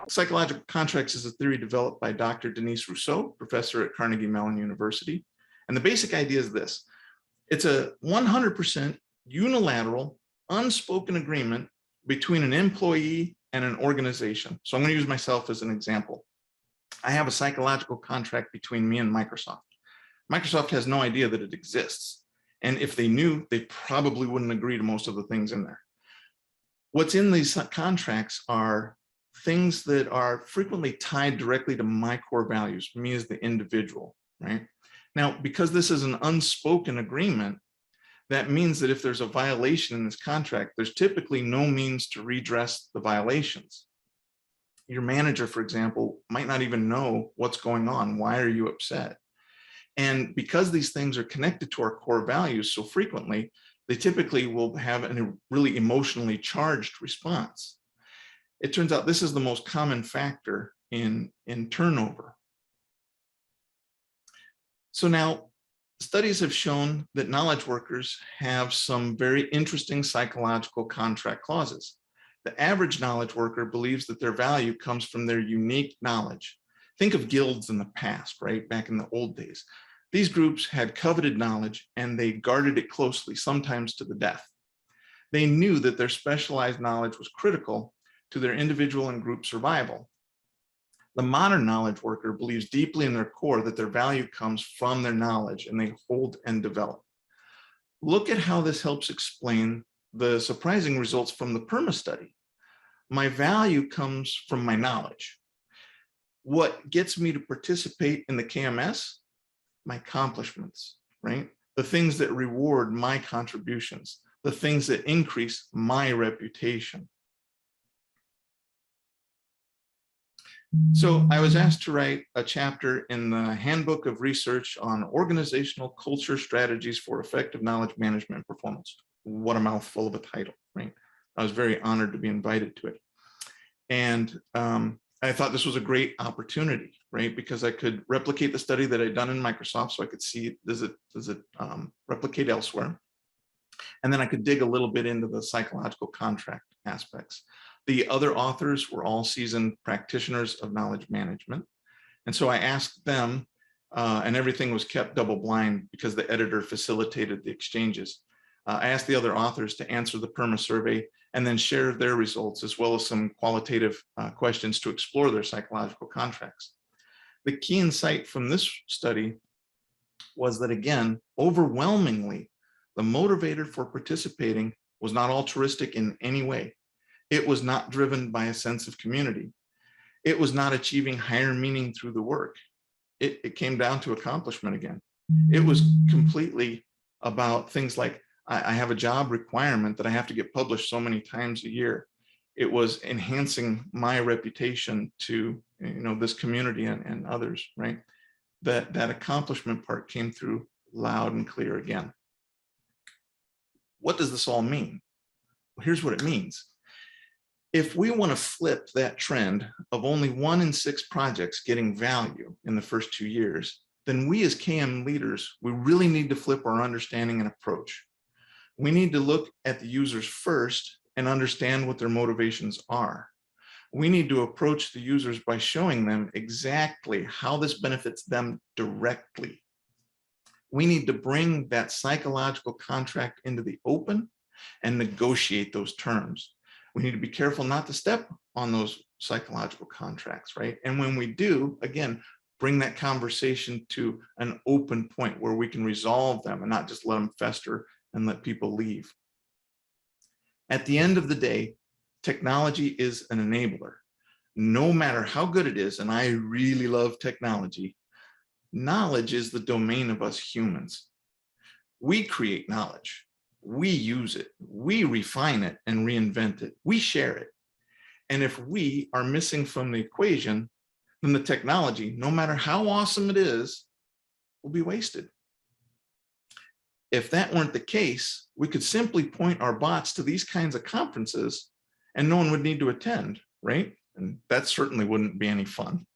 Psychological contracts is a theory developed by Dr. Denise Rousseau, professor at Carnegie Mellon University. And the basic idea is this. It's a 100% unilateral, unspoken agreement between an employee and an organization. So I'm going to use myself as an example. I have a psychological contract between me and Microsoft. Microsoft has no idea that it exists. And if they knew, they probably wouldn't agree to most of the things in there. What's in these contracts are things that are frequently tied directly to my core values, me as the individual, right? Now, because this is an unspoken agreement, that means that if there's a violation in this contract, there's typically no means to redress the violations. Your manager, for example, might not even know what's going on. Why are you upset? And because these things are connected to our core values so frequently, they typically will have a really emotionally charged response. It turns out this is the most common factor in turnover. So now, studies have shown that knowledge workers have some very interesting psychological contract clauses. The average knowledge worker believes that their value comes from their unique knowledge. Think of guilds in the past, right? Back in the old days. These groups had coveted knowledge and they guarded it closely, sometimes to the death. They knew that their specialized knowledge was critical to their individual and group survival. The modern knowledge worker believes deeply in their core that their value comes from their knowledge and they hold and develop. Look at how this helps explain the surprising results from the PERMA study. My value comes from my knowledge. What gets me to participate in the KMS? My accomplishments, right? The things that reward my contributions, the things that increase my reputation. So I was asked to write a chapter in the Handbook of Research on Organizational Culture Strategies for Effective Knowledge Management and Performance. What a mouthful of a title, right? I was very honored to be invited to it. And I thought this was a great opportunity, right? Because I could replicate the study that I'd done in Microsoft, so I could see, does it replicate elsewhere? And then I could dig a little bit into the psychological contract aspects. The other authors were all seasoned practitioners of knowledge management. And so I asked them, and everything was kept double blind because the editor facilitated the exchanges. I asked the other authors to answer the PERMA survey and then share their results, as well as some qualitative questions to explore their psychological contracts. The key insight from this study was that, again, overwhelmingly, the motivator for participating was not altruistic in any way. It was not driven by a sense of community. It was not achieving higher meaning through the work. It came down to accomplishment again. It was completely about things like, I have a job requirement that I have to get published so many times a year. It was enhancing my reputation to this community and others, right? That accomplishment part came through loud and clear again. What does this all mean? Well, here's what it means. If we want to flip that trend of only 1 in 6 projects getting value in the first 2 years, then we as KM leaders, we really need to flip our understanding and approach. We need to look at the users first and understand what their motivations are. We need to approach the users by showing them exactly how this benefits them directly. We need to bring that psychological contract into the open and negotiate those terms. We need to be careful not to step on those psychological contracts, right? And when we do, again, bring that conversation to an open point where we can resolve them and not just let them fester and let people leave. At the end of the day, technology is an enabler. No matter how good it is, and I really love technology, knowledge is the domain of us humans. We create knowledge. We use it, we refine it and reinvent it, we share it. And if we are missing from the equation, then the technology, no matter how awesome it is, will be wasted. If that weren't the case, we could simply point our bots to these kinds of conferences and no one would need to attend, right? And that certainly wouldn't be any fun.